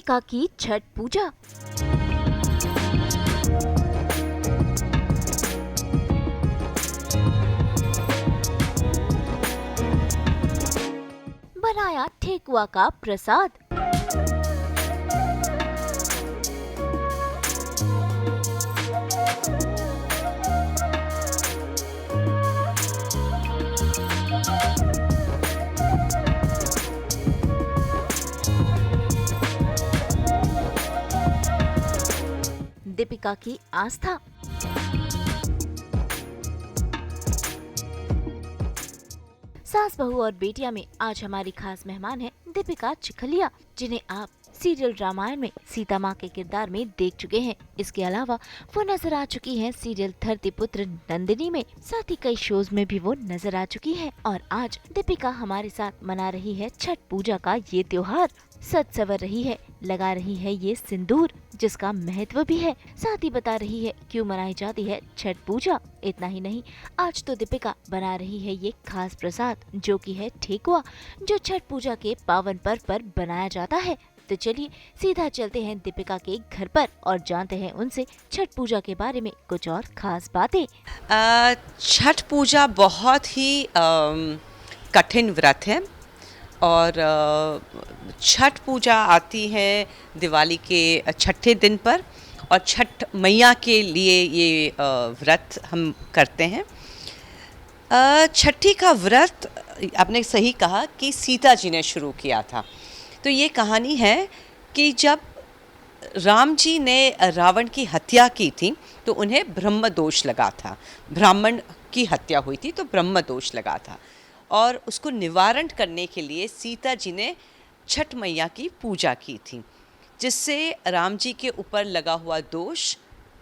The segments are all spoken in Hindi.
दीपिका की छठ पूजा। बनाया ठेकुआ का प्रसाद। दीपिका की आस्था। सास बहू और बेटिया में आज हमारी खास मेहमान है दीपिका चिखलिया, जिन्हें आप सीरियल रामायण में सीता माँ के किरदार में देख चुके हैं। इसके अलावा वो नजर आ चुकी हैं सीरियल धरतीपुत्र नंदिनी में, साथ ही कई शोज में भी वो नजर आ चुकी हैं। और आज दीपिका हमारे साथ मना रही है छठ पूजा का ये त्योहार। सज सवर रही है, लगा रही है ये सिंदूर जिसका महत्व भी है, साथ ही बता रही है क्यों मनाई जाती है छठ पूजा। इतना ही नहीं, आज तो दीपिका बना रही है ये खास प्रसाद जो कि है ठेकुआ, जो छठ पूजा के पावन पर्व पर बनाया जाता है। तो चलिए सीधा चलते हैं दीपिका के घर पर और जानते हैं उनसे छठ पूजा के बारे में कुछ और खास बातें। छठ पूजा बहुत ही कठिन व्रत है और छठ पूजा आती है दिवाली के छठे दिन पर और छठ मैया के लिए ये व्रत हम करते हैं। छठी का व्रत आपने सही कहा कि सीता जी ने शुरू किया था। तो ये कहानी है कि जब राम जी ने रावण की हत्या की थी तो उन्हें ब्रह्म दोष लगा था, ब्राह्मण की हत्या हुई थी तो ब्रह्म दोष लगा था और उसको निवारण करने के लिए सीता जी ने छठ मैया की पूजा की थी, जिससे राम जी के ऊपर लगा हुआ दोष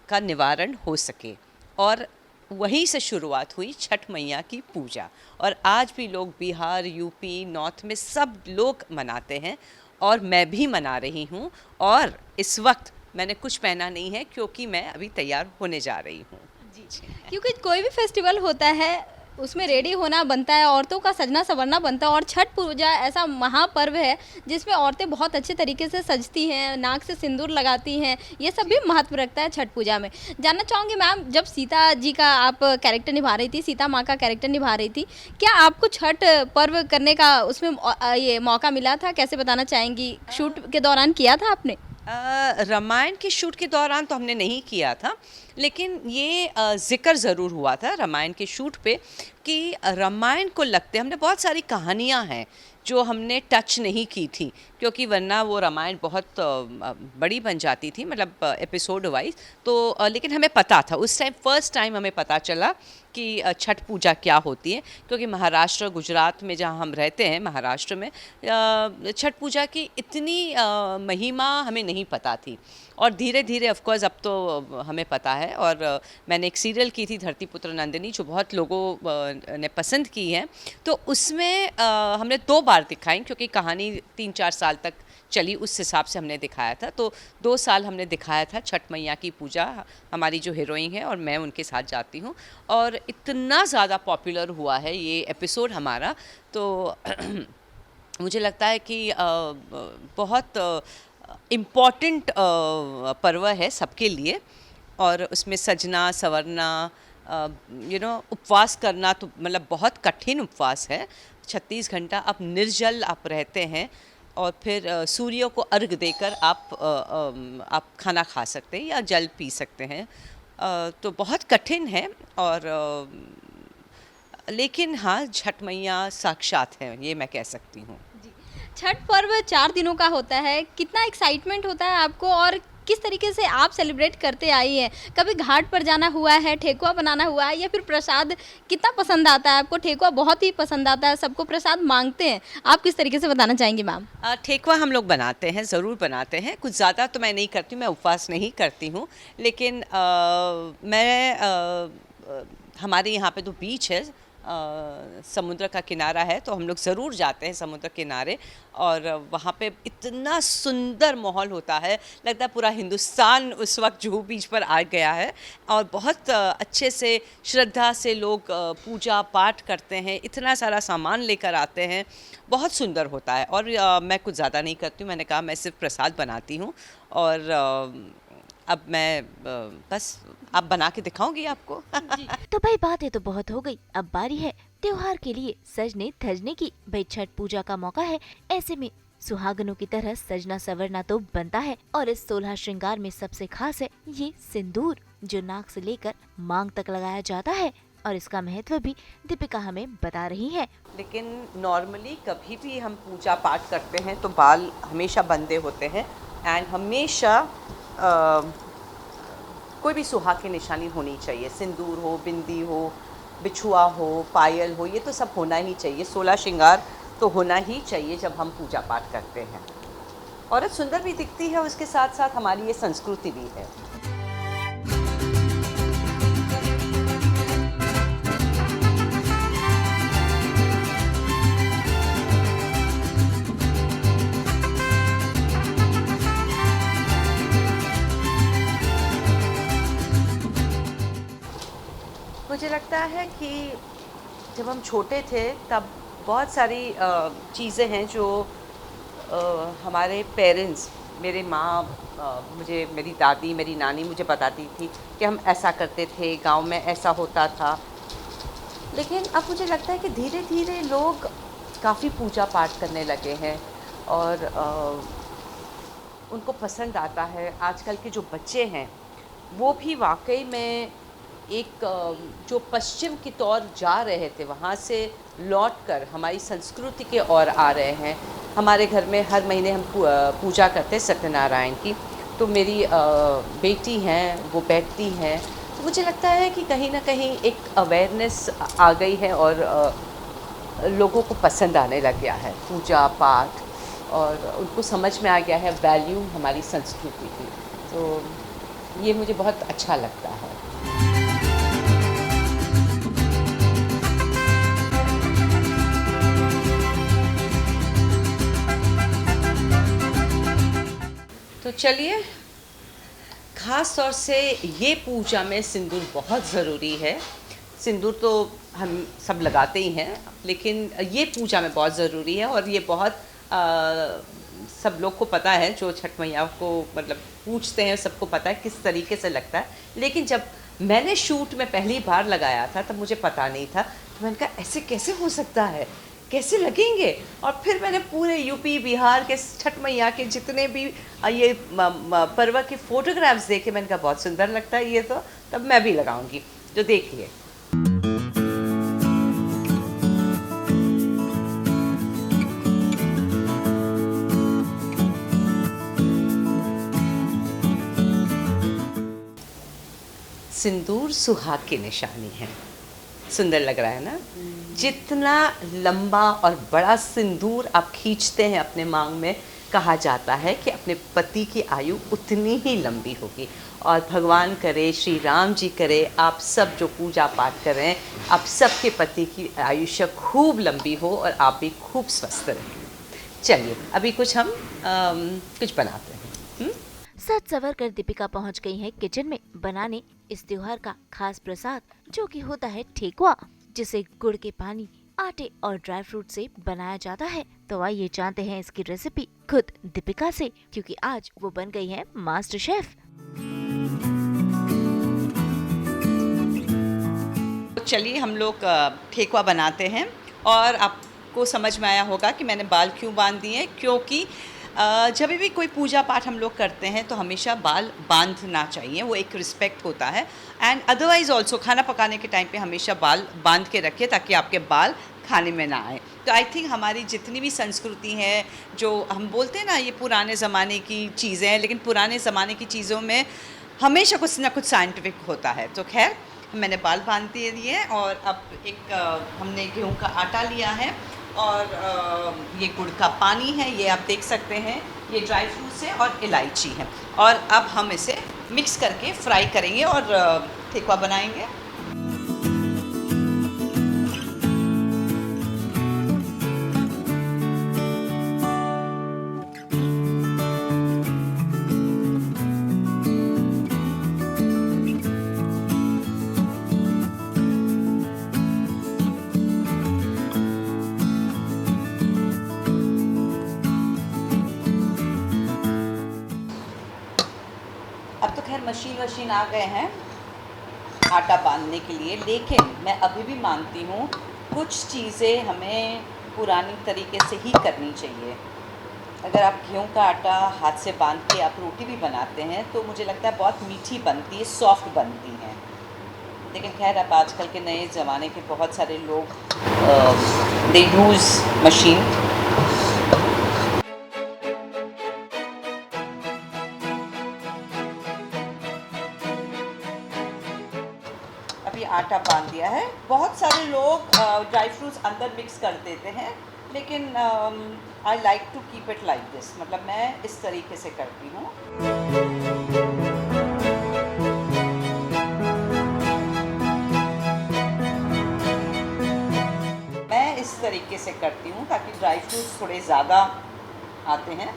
का निवारण हो सके। और वहीं से शुरुआत हुई छठ मैया की पूजा और आज भी लोग बिहार, यूपी, नॉर्थ में सब लोग मनाते हैं और मैं भी मना रही हूँ। और इस वक्त मैंने कुछ पहना नहीं है क्योंकि मैं अभी तैयार होने जा रही हूँ। जी, क्योंकि कोई भी फेस्टिवल होता है उसमें रेडी होना बनता है, औरतों का सजना संवरना बनता है और छठ पूजा ऐसा महापर्व है जिसमें औरतें बहुत अच्छे तरीके से सजती हैं, नाक से सिंदूर लगाती हैं, ये सब भी महत्व रखता है छठ पूजा में। जानना चाहूँगी मैम, जब सीता जी का आप कैरेक्टर निभा रही थी, सीता माँ का कैरेक्टर निभा रही थी, क्या आपको छठ पर्व करने का उसमें ये मौका मिला था? कैसे बताना चाहेंगी? शूट के दौरान किया था आपने? रामायण के शूट के दौरान तो हमने नहीं किया था, लेकिन ये जिक्र ज़रूर हुआ था रामायण के शूट पे कि रामायण को लगते हमने बहुत सारी कहानियाँ हैं जो हमने टच नहीं की थी, क्योंकि वरना वो रामायण बहुत बड़ी बन जाती थी, मतलब एपिसोड वाइज। तो लेकिन हमें पता था उस टाइम, फर्स्ट टाइम हमें पता चला कि छठ पूजा क्या होती है, क्योंकि महाराष्ट्र, गुजरात में जहाँ हम रहते हैं, महाराष्ट्र में छठ पूजा की इतनी महिमा हमें नहीं पता थी। और धीरे धीरे ऑफ कोर्स अब तो हमें पता है। और मैंने एक सीरियल की थी धरतीपुत्र नंदिनी जो बहुत लोगों ने पसंद की है, तो उसमें हमने 2 बार दिखाई, क्योंकि कहानी 3-4 साल तक चली, उस हिसाब से हमने दिखाया था। तो 2 साल हमने दिखाया था छठ मैया की पूजा। हमारी जो हीरोइन है और मैं उनके साथ जाती हूँ और इतना ज़्यादा पॉपुलर हुआ है ये एपिसोड हमारा। तो मुझे लगता है कि बहुत इम्पॉर्टेंट पर्व है सबके लिए। और उसमें सजना संवरना, उपवास करना, तो मतलब बहुत कठिन उपवास है। 36 घंटा आप निर्जल आप रहते हैं और फिर सूर्य को अर्घ देकर आप खाना खा सकते हैं या जल पी सकते हैं। तो बहुत कठिन है। और लेकिन हाँ, छठ मैया साक्षात है, ये मैं कह सकती हूँ। छठ पर्व 4 दिनों का होता है, कितना एक्साइटमेंट होता है आपको और किस तरीके से आप सेलिब्रेट करते आई हैं? कभी घाट पर जाना हुआ है, ठेकुआ बनाना हुआ है, या फिर प्रसाद कितना पसंद आता है आपको? ठेकुआ बहुत ही पसंद आता है, सबको प्रसाद मांगते हैं, आप किस तरीके से बताना चाहेंगी मैम? ठेकुआ हम लोग बनाते हैं, ज़रूर बनाते हैं। कुछ ज़्यादा तो मैं नहीं करती हूँ, मैं उपवास नहीं करती हूँ, लेकिन हमारे यहाँ पे तो बीच है समुद्र का किनारा है, तो हम लोग ज़रूर जाते हैं समुद्र किनारे, और वहाँ पे इतना सुंदर माहौल होता है, लगता है पूरा हिंदुस्तान उस वक्त जुहू बीच पर आ गया है। और बहुत अच्छे से श्रद्धा से लोग पूजा पाठ करते हैं, इतना सारा सामान लेकर आते हैं, बहुत सुंदर होता है। और मैं कुछ ज़्यादा नहीं करती हूँ, मैंने कहा मैं सिर्फ प्रसाद बनाती हूँ, और अब मैं बस आप बना के दिखाऊंगी आपको। तो भाई बातें तो बहुत हो गई, अब बारी है त्योहार के लिए सजने धजने की। भाई छठ पूजा का मौका है, ऐसे में सुहागनों की तरह सजना संवरना तो बनता है। और इस 16 श्रृंगार में सबसे खास है ये सिंदूर, जो नाक से लेकर मांग तक लगाया जाता है। और इसका महत्व भी दीपिका हमें बता रही है। लेकिन नॉर्मली कभी भी हम पूजा पाठ करते हैं तो बाल हमेशा बंधे होते हैं, एंड हमेशा कोई भी सुहाग की निशानी होनी चाहिए। सिंदूर हो, बिंदी हो, बिछुआ हो, पायल हो, ये तो सब होना ही चाहिए। 16 श्रृंगार तो होना ही चाहिए जब हम पूजा पाठ करते हैं। औरत सुंदर भी दिखती है, उसके साथ साथ हमारी ये संस्कृति भी है। मुझे लगता है कि जब हम छोटे थे तब बहुत सारी चीज़ें हैं जो हमारे पेरेंट्स, मेरे माँ, मुझे मेरी दादी, मेरी नानी मुझे बताती थी कि हम ऐसा करते थे, गांव में ऐसा होता था। लेकिन अब मुझे लगता है कि धीरे धीरे लोग काफ़ी पूजा पाठ करने लगे हैं, और उनको पसंद आता है। आजकल के जो बच्चे हैं वो भी वाकई में एक जो पश्चिम की तौर जा रहे थे वहाँ से लौटकर हमारी संस्कृति के ओर आ रहे हैं। हमारे घर में हर महीने हम पूजा करते हैं सत्यनारायण की, तो मेरी बेटी हैं, वो बैठती हैं, तो मुझे लगता है कि कहीं ना कहीं एक अवेयरनेस आ गई है, और लोगों को पसंद आने लग गया है पूजा पाठ, और उनको समझ में आ गया है वैल्यू हमारी संस्कृति की। तो ये मुझे बहुत अच्छा लगता है। तो चलिए, ख़ास तौर से ये पूजा में सिंदूर बहुत ज़रूरी है। सिंदूर तो हम सब लगाते ही हैं, लेकिन ये पूजा में बहुत ज़रूरी है, और ये बहुत सब लोग को पता है, जो छठ मैया को मतलब पूछते हैं सबको पता है किस तरीके से लगता है। लेकिन जब मैंने शूट में पहली बार लगाया था तब मुझे पता नहीं था, तो मैंने कहा ऐसे कैसे हो सकता है, कैसे लगेंगे। और फिर मैंने पूरे यूपी बिहार के छठ मैया के जितने भी ये पर्व के फ़ोटोग्राफ्स देखे, मैंने कहा बहुत सुंदर लगता है ये, तो तब मैं भी लगाऊंगी। तो देखिए, सिंदूर सुहाग की निशानी है। सुंदर लग रहा है ना? जितना लंबा और बड़ा सिंदूर आप खींचते हैं अपने मांग में, कहा जाता है कि अपने पति की आयु उतनी ही लंबी होगी। और भगवान करे, श्री राम जी करे, आप सब जो पूजा पाठ कर रहे हैं, आप सबके पति की आयुष्य खूब लंबी हो और आप भी खूब स्वस्थ रहें। चलिए अभी कुछ हम कुछ बनाते हैं। सज सवर कर दीपिका पहुंच गई है किचन में बनाने इस त्योहार का खास प्रसाद, जो कि होता है ठेकुआ, जिसे गुड़ के पानी, आटे और ड्राई फ्रूट से बनाया जाता है। तो आइए जानते हैं इसकी रेसिपी खुद दीपिका से, क्योंकि आज वो बन गई है मास्टर शेफ। चलिए हम लोग ठेकुआ बनाते हैं। और आपको समझ में आया होगा कि मैंने बाल क्यों बांध दिए, क्योंकि जब भी कोई पूजा पाठ हम लोग करते हैं तो हमेशा बाल बांधना चाहिए, वो एक रिस्पेक्ट होता है। एंड अदरवाइज़ ऑल्सो खाना पकाने के टाइम पे हमेशा बाल बांध के रखिए, ताकि आपके बाल खाने में ना आए। तो आई थिंक हमारी जितनी भी संस्कृति है, जो हम बोलते हैं ना ये पुराने ज़माने की चीज़ें हैं, लेकिन पुराने ज़माने की चीज़ों में हमेशा कुछ ना कुछ साइंटिफिक होता है। तो खैर मैंने बाल बांध दिए, और अब एक हमने गेहूँ का आटा लिया है, और ये गुड़ का पानी है, ये आप देख सकते हैं, ये ड्राई फ्रूट्स है और इलायची है। और अब हम इसे मिक्स करके फ्राई करेंगे और ठेकुआ बनाएंगे। मशीन आ गए हैं आटा बांधने के लिए, लेकिन मैं अभी भी मानती हूँ कुछ चीज़ें हमें पुरानी तरीके से ही करनी चाहिए। अगर आप गेहूं का आटा हाथ से बांध के आप रोटी भी बनाते हैं तो मुझे लगता है बहुत मीठी बनती है, सॉफ्ट बनती हैं। लेकिन खैर अब आजकल के नए ज़माने के बहुत सारे लोग दे यूज़ मशीन। अभी आटा बांध दिया है। बहुत सारे लोग ड्राई फ्रूट्स अंदर मिक्स कर देते हैं, लेकिन I like to keep it like this, मतलब मैं इस तरीके से करती हूँ। मैं इस तरीके से करती हूँ ताकि ड्राई फ्रूट्स थोड़े ज़्यादा आते हैं।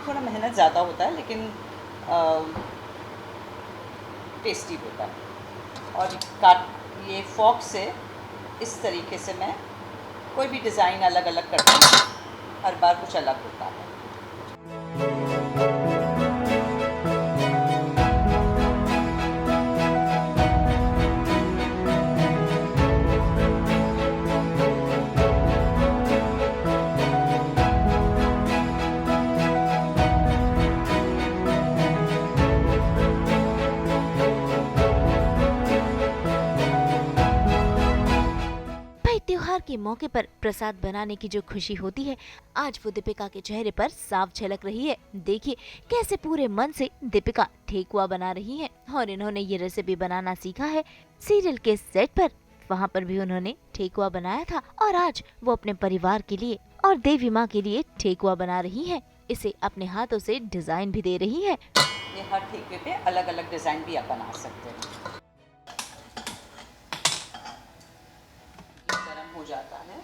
थोड़ा मेहनत ज़्यादा होता है लेकिन टेस्टी होता है। और ये फॉक से इस तरीके से मैं कोई भी डिज़ाइन अलग अलग करती हूँ, हर बार कुछ अलग होता है। भाई त्योहार के मौके पर प्रसाद बनाने की जो खुशी होती है, आज वो दीपिका के चेहरे पर साफ झलक रही है। देखिए कैसे पूरे मन से दीपिका ठेकुआ बना रही है, और इन्होंने ये रेसिपी बनाना सीखा है सीरियल के सेट पर। वहाँ पर भी उन्होंने ठेकुआ बनाया था, और आज वो अपने परिवार के लिए और देवी माँ के लिए ठेकुआ बना रही है। इसे अपने हाथों से डिजाइन भी दे रही है। ये हर ठेके पे अलग अलग डिज़ाइन भी आप बना सकते हैं। गरम हो जाता है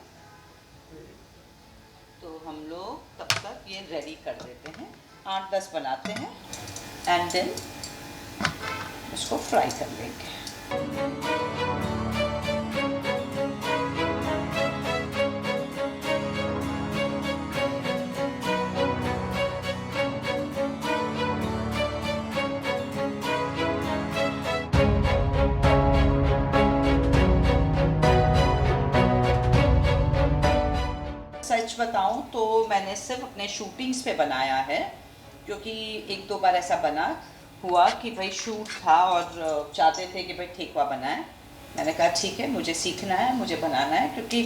तो हम लोग तब तक ये रेडी कर देते हैं। 8-10 बनाते हैं एंड देन इसको फ्राई कर लेंगे। सच बताऊं तो मैंने सिर्फ अपने शूटिंग्स पे बनाया है, क्योंकि 1-2 बार ऐसा बना हुआ कि भाई शूट था और चाहते थे कि भाई ठेकुआ बनाए। मैंने कहा ठीक है, मुझे सीखना है, मुझे बनाना है, क्योंकि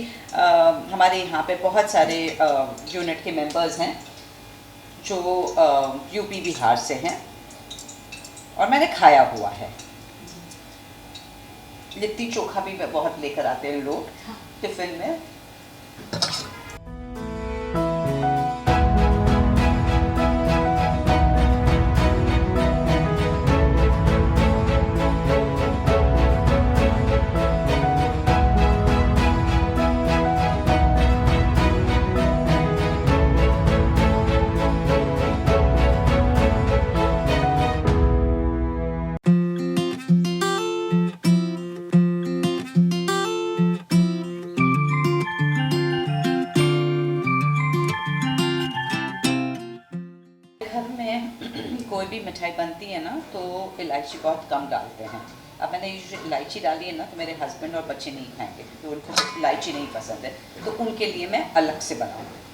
हमारे यहाँ पे बहुत सारे यूनिट के मेंबर्स हैं जो यूपी बिहार से हैं और मैंने खाया हुआ है। लिट्टी चोखा भी बहुत लेकर आते हैं लोग टिफ़िन में। कोई भी मिठाई बनती है ना तो इलायची बहुत कम डालते हैं। अब मैंने इलायची डाली है ना तो मेरे हस्बैंड और बच्चे नहीं खाएंगे, क्योंकि उनको इलायची नहीं पसंद है, तो उनके लिए मैं अलग से बनाऊंगी।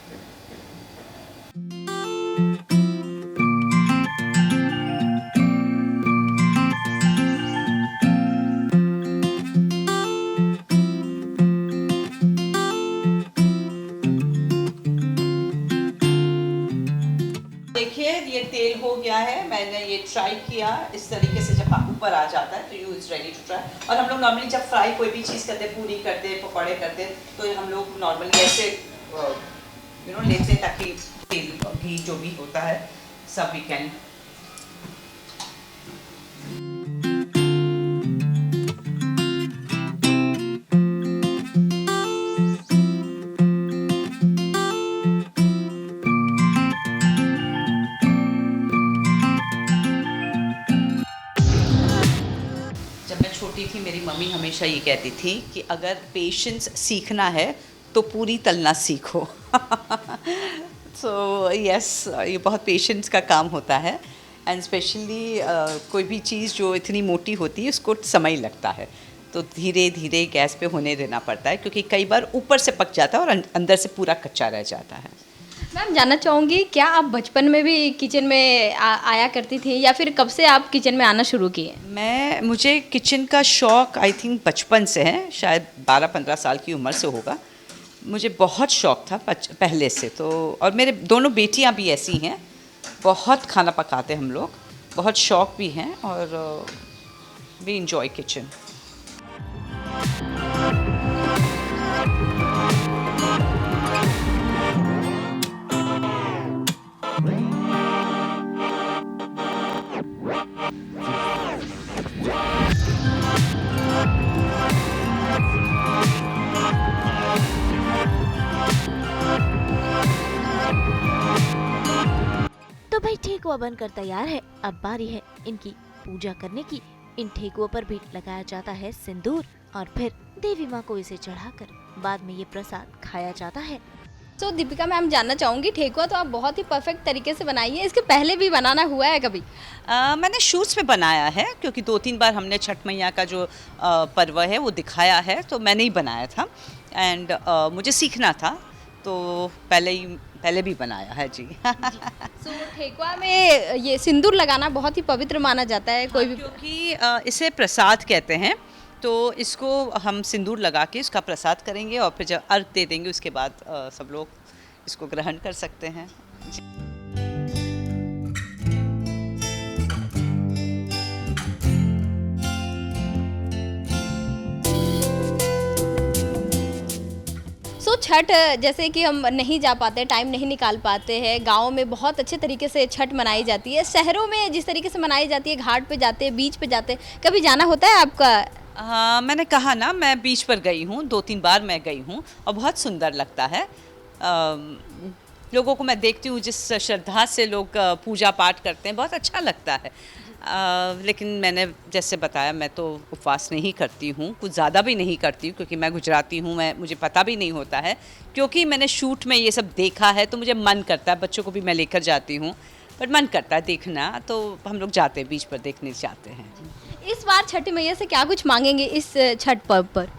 देखिए ये तेल हो गया है। मैंने ये ट्राई किया इस तरीके से, जब ऊपर आ जाता है तो you is ready to try. और हम लोग नॉर्मली जब फ्राई कोई भी चीज़ करते, पूरी करते, पकौड़े करते, तो हम लोग नॉर्मली ऐसे लेते हैं ताकि तेल घी जो भी होता है सब वी कैन। छोटी थी मेरी मम्मी हमेशा ये कहती थी कि अगर पेशेंस सीखना है तो पूरी तलना सीखो। सो यस, ये बहुत पेशेंस का काम होता है। एंड स्पेशली कोई भी चीज़ जो इतनी मोटी होती है उसको समय लगता है, तो धीरे धीरे गैस पे होने देना पड़ता है, क्योंकि कई बार ऊपर से पक जाता है और अंदर से पूरा कच्चा रह जाता है। मैम जानना चाहूँगी, क्या आप बचपन में भी किचन में आया करती थी या फिर कब से आप किचन में आना शुरू किए? मुझे किचन का शौक़ आई थिंक बचपन से है, शायद 12-15 साल की उम्र से होगा। मुझे बहुत शौक़ था पहले से, तो और मेरे दोनों बेटियां भी ऐसी हैं, बहुत खाना पकाते हम लोग, बहुत शौक़ भी हैं और वी इंजॉय किचन। तो भाई ठेकुआ बनकर तैयार है। अब बारी है इनकी पूजा करने की। इन ठेकुओं पर भी लगाया जाता है सिंदूर और फिर देवी माँ को इसे चढ़ाकर बाद में ये प्रसाद खाया जाता है। तो दीपिका मैम जानना चाहूँगी, ठेकुआ तो आप बहुत ही परफेक्ट तरीके से बनाई है, इसके पहले भी बनाना हुआ है कभी? मैंने शूट्स में बनाया है, क्योंकि 2-3 बार हमने छठ मैया का जो पर्व है वो दिखाया है, तो मैंने ही बनाया था एंड मुझे सीखना था, तो पहले भी बनाया है जी। तो ठेकुआ में ये सिंदूर लगाना बहुत ही पवित्र माना जाता है, कोई भी क्योंकि इसे प्रसाद कहते हैं, तो इसको हम सिंदूर लगा के इसका प्रसाद करेंगे और फिर जब अर्घ दे देंगे उसके बाद सब लोग इसको ग्रहण कर सकते हैं। छठ जैसे कि हम नहीं जा पाते, टाइम नहीं निकाल पाते हैं, गाँव में बहुत अच्छे तरीके से छठ मनाई जाती है, शहरों में जिस तरीके से मनाई जाती है, घाट पे जाते हैं, बीच पे जाते हैं, कभी जाना होता है आपका? हाँ, मैंने कहा ना, मैं बीच पर गई हूँ, 2-3 बार मैं गई हूँ और बहुत सुंदर लगता है। लोगों को मैं देखती हूँ जिस श्रद्धा से लोग पूजा पाठ करते हैं, बहुत अच्छा लगता है। लेकिन मैंने जैसे बताया, मैं तो उपवास नहीं करती हूँ, कुछ ज़्यादा भी नहीं करती हूँ, क्योंकि मैं गुजराती हूँ, मुझे पता भी नहीं होता है, क्योंकि मैंने शूट में ये सब देखा है, तो मुझे मन करता है, बच्चों को भी मैं लेकर जाती हूँ, पर मन करता है देखना, तो हम लोग जाते हैं, बीच पर देखने जाते हैं। इस बार छठ मैया से क्या कुछ मांगेंगे इस छठ पर्व पर?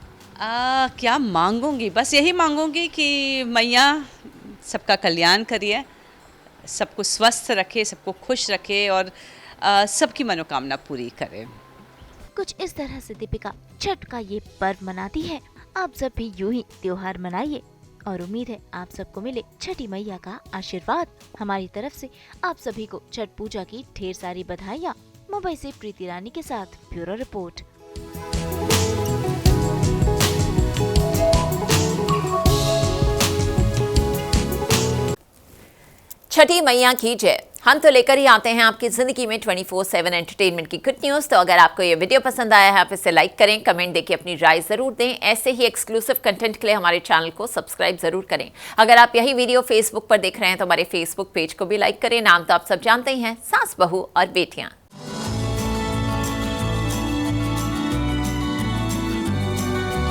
क्या मांगूंगी? बस यही मांगूंगी कि मैया सबका कल्याण करिए, सबको स्वस्थ रखे, सबको खुश रखे और सबकी मनोकामना पूरी करे। कुछ इस तरह से दीपिका छठ का ये पर्व मनाती है। आप सब भी यूं ही त्योहार मनाइए और उम्मीद है आप सबको मिले छठी मैया का आशीर्वाद। हमारी तरफ से आप सभी को छठ पूजा की ढेर सारी बधाइयाँ। मुंबई से प्रीति रानी के साथ ब्यूरो रिपोर्ट। छठी मैया की जय। हम तो लेकर ही आते हैं आपकी जिंदगी में 24/7 एंटरटेनमेंट की गुड न्यूज़। तो अगर आपको ये वीडियो पसंद आया है, आप इसे लाइक करें, कमेंट देके अपनी राय जरूर दें। ऐसे ही एक्सक्लूसिव कंटेंट के लिए हमारे चैनल को सब्सक्राइब जरूर करें। अगर आप यही वीडियो फेसबुक पर देख रहे हैं तो हमारे फेसबुक पेज को भी लाइक करें। नाम तो आप सब जानते ही हैं, सास बहू और बेटियां।